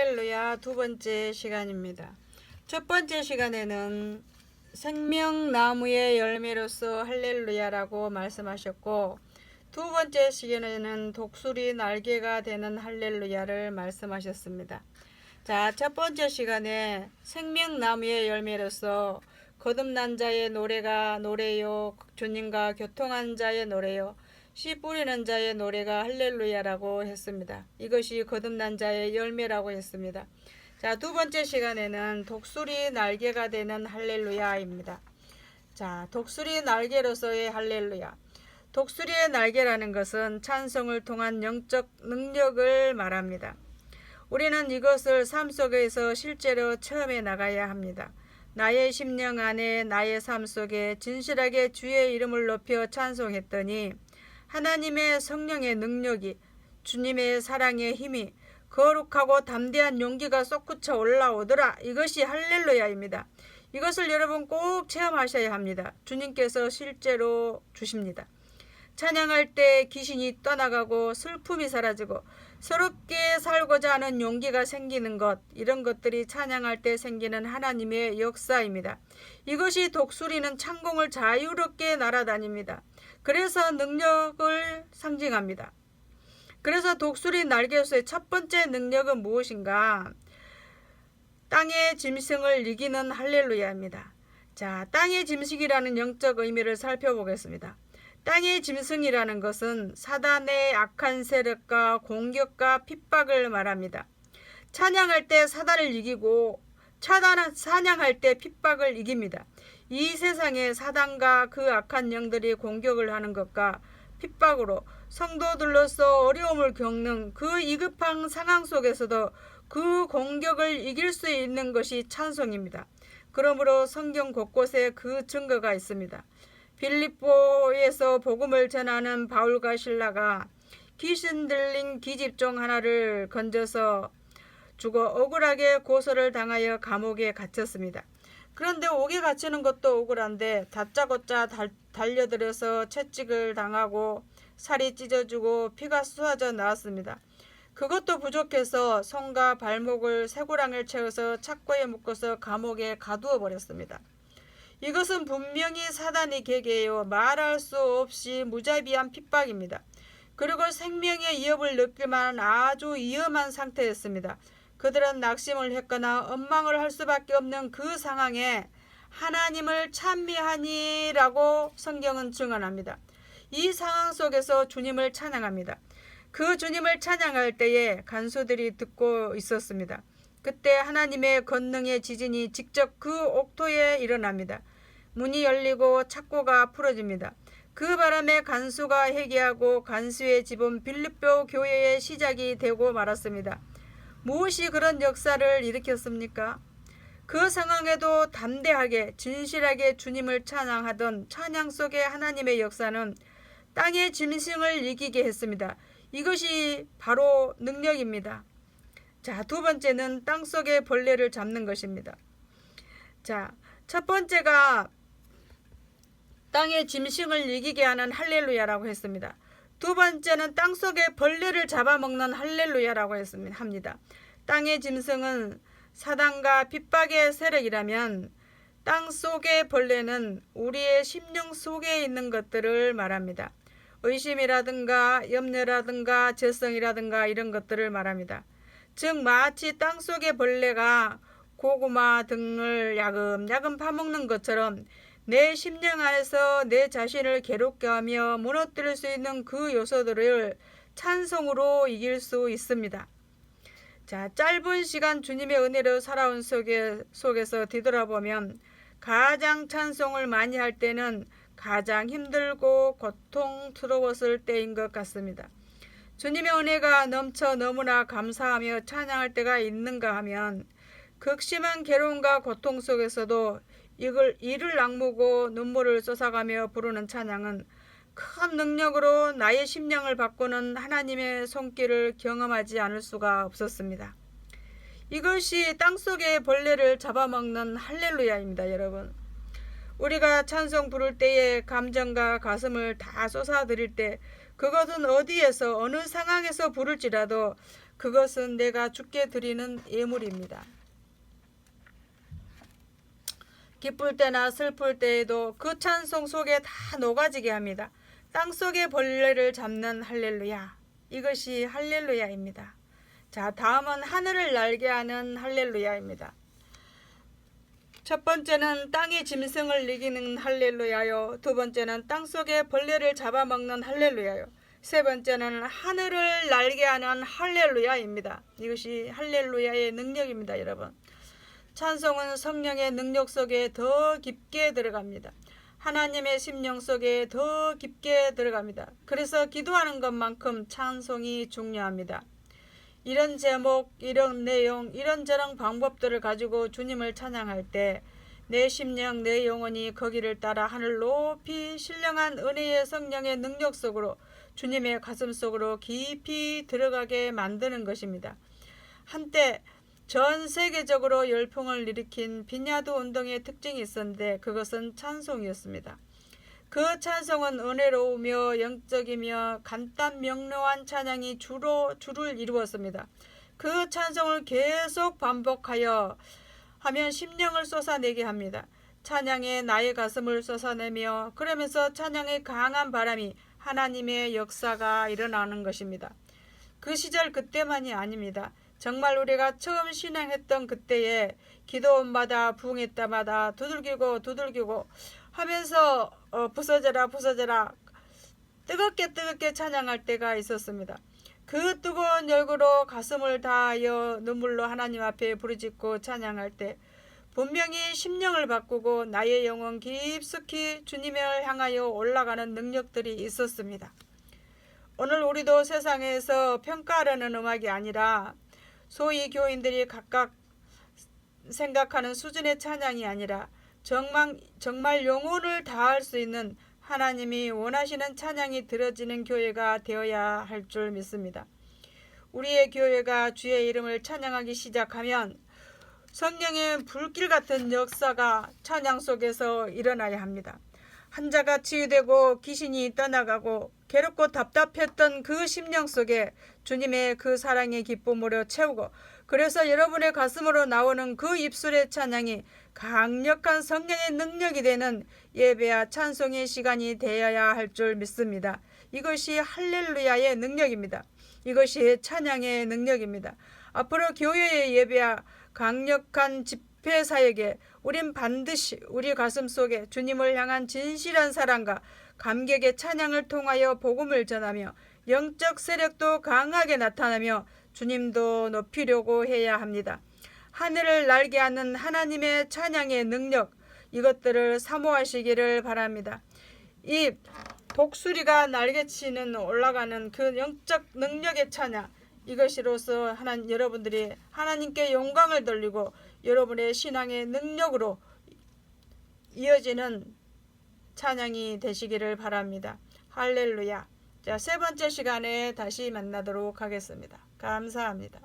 할렐루야 두 번째 시간입니다. 첫 번째 시간에는 생명나무의 열매로서 할렐루야라고 말씀하셨고, 두 번째 시간에는 독수리 날개가 되는 할렐루야를 말씀하셨습니다. 자, 첫 번째 시간에 생명나무의 열매로서 거듭난 자의 노래가 노래요, 주님과 교통한 자의 노래요, 씨 뿌리는 자의 노래가 할렐루야라고 했습니다. 이것이 거듭난 자의 열매라고 했습니다. 자, 두 번째 시간에는 독수리 날개가 되는 할렐루야입니다. 자, 독수리 날개로서의 할렐루야. 독수리의 날개라는 것은 찬송을 통한 영적 능력을 말합니다. 우리는 이것을 삶 속에서 실제로 체험해 나가야 합니다. 나의 심령 안에 나의 삶 속에 진실하게 주의 이름을 높여 찬송했더니 하나님의 성령의 능력이, 주님의 사랑의 힘이, 거룩하고 담대한 용기가 솟구쳐 올라오더라. 이것이 할렐루야입니다. 이것을 여러분 꼭 체험하셔야 합니다. 주님께서 실제로 주십니다. 찬양할 때 귀신이 떠나가고 슬픔이 사라지고 새롭게 살고자 하는 용기가 생기는 것, 이런 것들이 찬양할 때 생기는 하나님의 역사입니다. 이것이 독수리는 창공을 자유롭게 날아다닙니다. 그래서 능력을 상징합니다. 그래서 독수리 날개로서의 첫 번째 능력은 무엇인가? 땅의 짐승을 이기는 할렐루야입니다. 자, 땅의 짐승이라는 영적 의미를 살펴보겠습니다. 땅의 짐승이라는 것은 사단의 악한 세력과 공격과 핍박을 말합니다. 찬양할 때 사단을 이기고 찬양할 때 핍박을 이깁니다. 이 세상에 사단과 그 악한 영들이 공격을 하는 것과 핍박으로 성도들로서 어려움을 겪는 그 위급한 상황 속에서도 그 공격을 이길 수 있는 것이 찬송입니다. 그러므로 성경 곳곳에 그 증거가 있습니다. 빌립보에서 복음을 전하는 바울과 실라가 귀신 들린 기집종 하나를 건져서 죽어 억울하게 고소를 당하여 감옥에 갇혔습니다. 그런데 옥에 갇히는 것도 억울한데 다짜고짜 달려들어서 채찍을 당하고 살이 찢어지고 피가 쏟아져 나왔습니다. 그것도 부족해서 손과 발목을 쇠고랑을 채워서 착고에 묶어서 감옥에 가두어 버렸습니다. 이것은 분명히 사단의 계계요, 말할 수 없이 무자비한 핍박입니다. 그리고 생명의 위협을 느낄 만한 아주 위험한 상태였습니다. 그들은 낙심을 했거나 원망을 할 수밖에 없는 그 상황에 하나님을 찬미하니라고 성경은 증언합니다. 이 상황 속에서 주님을 찬양합니다. 그 주님을 찬양할 때에 간수들이 듣고 있었습니다. 그때 하나님의 권능의 지진이 직접 그 옥토에 일어납니다. 문이 열리고 착고가 풀어집니다. 그 바람에 간수가 회개하고 간수의 집은 빌립보 교회의 시작이 되고 말았습니다. 무엇이 그런 역사를 일으켰습니까? 그 상황에도 담대하게 진실하게 주님을 찬양하던 찬양 속의 하나님의 역사는 땅의 짐승을 이기게 했습니다. 이것이 바로 능력입니다. 자, 두 번째는 땅속의 벌레를 잡는 것입니다. 자, 첫 번째가 땅의 짐승을 이기게 하는 할렐루야라고 했습니다. 두 번째는 땅속의 벌레를 잡아먹는 할렐루야라고 합니다. 땅의 짐승은 사단과 핍박의 세력이라면 땅속의 벌레는 우리의 심령 속에 있는 것들을 말합니다. 의심이라든가 염려라든가 죄성이라든가 이런 것들을 말합니다. 즉 마치 땅속의 벌레가 고구마 등을 야금야금 파먹는 것처럼 내 심령 안에서 내 자신을 괴롭게 하며 무너뜨릴 수 있는 그 요소들을 찬송으로 이길 수 있습니다. 자, 짧은 시간 주님의 은혜로 살아온 속에서 뒤돌아보면 가장 찬송을 많이 할 때는 가장 힘들고 고통스러웠을 때인 것 같습니다. 주님의 은혜가 넘쳐 너무나 감사하며 찬양할 때가 있는가 하면 극심한 괴로움과 고통 속에서도 이를 악무고 눈물을 쏟아가며 부르는 찬양은 큰 능력으로 나의 심령을 바꾸는 하나님의 손길을 경험하지 않을 수가 없었습니다. 이것이 땅속의 벌레를 잡아먹는 할렐루야입니다. 여러분, 우리가 찬송 부를 때에 감정과 가슴을 다 쏟아드릴 때 그것은 어디에서 어느 상황에서 부를지라도 그것은 내가 주께 드리는 예물입니다. 기쁠 때나 슬플 때에도 그 찬송 속에 다 녹아지게 합니다. 땅속의 벌레를 잡는 할렐루야. 이것이 할렐루야입니다. 자, 다음은 하늘을 날게 하는 할렐루야입니다. 첫 번째는 땅의 짐승을 이기는 할렐루야요. 두 번째는 땅속의 벌레를 잡아먹는 할렐루야요. 세 번째는 하늘을 날게 하는 할렐루야입니다. 이것이 할렐루야의 능력입니다, 여러분. 찬송은 성령의 능력 속에 더 깊게 들어갑니다. 하나님의 심령 속에 더 깊게 들어갑니다. 그래서 기도하는 것만큼 찬송이 중요합니다. 이런 제목, 이런 내용, 이런저런 방법들을 가지고 주님을 찬양할 때 내 심령, 내 영혼이 거기를 따라 하늘 높이 신령한 은혜의 성령의 능력 속으로 주님의 가슴 속으로 깊이 들어가게 만드는 것입니다. 한때 전 세계적으로 열풍을 일으킨 비냐드 운동의 특징이 있었는데 그것은 찬송이었습니다. 그 찬송은 은혜로우며 영적이며 간단 명료한 찬양이 주를 이루었습니다. 그 찬송을 계속 반복하여 하면 심령을 쏟아내게 합니다. 찬양에 나의 가슴을 쏟아내며 그러면서 찬양의 강한 바람이 하나님의 역사가 일어나는 것입니다. 그 시절 그때만이 아닙니다. 정말 우리가 처음 신앙했던 그때에 기도원마다 부흥했다마다 두들기고 하면서 부서져라 뜨겁게 찬양할 때가 있었습니다. 그 뜨거운 열기로 가슴을 다하여 눈물로 하나님 앞에 부르짖고 찬양할 때 분명히 심령을 바꾸고 나의 영혼 깊숙이 주님을 향하여 올라가는 능력들이 있었습니다. 오늘 우리도 세상에서 평가하려는 음악이 아니라 소위 교인들이 각각 생각하는 수준의 찬양이 아니라 정말 영혼을 다할 수 있는 하나님이 원하시는 찬양이 들어지는 교회가 되어야 할 줄 믿습니다. 우리의 교회가 주의 이름을 찬양하기 시작하면 성령의 불길 같은 역사가 찬양 속에서 일어나야 합니다. 환자가 치유되고 귀신이 떠나가고 괴롭고 답답했던 그 심령 속에 주님의 그 사랑의 기쁨으로 채우고 그래서 여러분의 가슴으로 나오는 그 입술의 찬양이 강력한 성령의 능력이 되는 예배와 찬송의 시간이 되어야 할 줄 믿습니다. 이것이 할렐루야의 능력입니다. 이것이 찬양의 능력입니다. 앞으로 교회의 예배와 강력한 집회 사역에 우린 반드시 우리 가슴 속에 주님을 향한 진실한 사랑과 감격의 찬양을 통하여 복음을 전하며 영적 세력도 강하게 나타나며 주님도 높이려고 해야 합니다. 하늘을 날게 하는 하나님의 찬양의 능력, 이것들을 사모하시기를 바랍니다. 이 독수리가 날개치는 올라가는 그 영적 능력의 찬양, 이것으로서 여러분들이 하나님께 영광을 돌리고 여러분의 신앙의 능력으로 이어지는 찬양이 되시기를 바랍니다. 할렐루야. 자, 세 번째 시간에 다시 만나도록 하겠습니다. 감사합니다.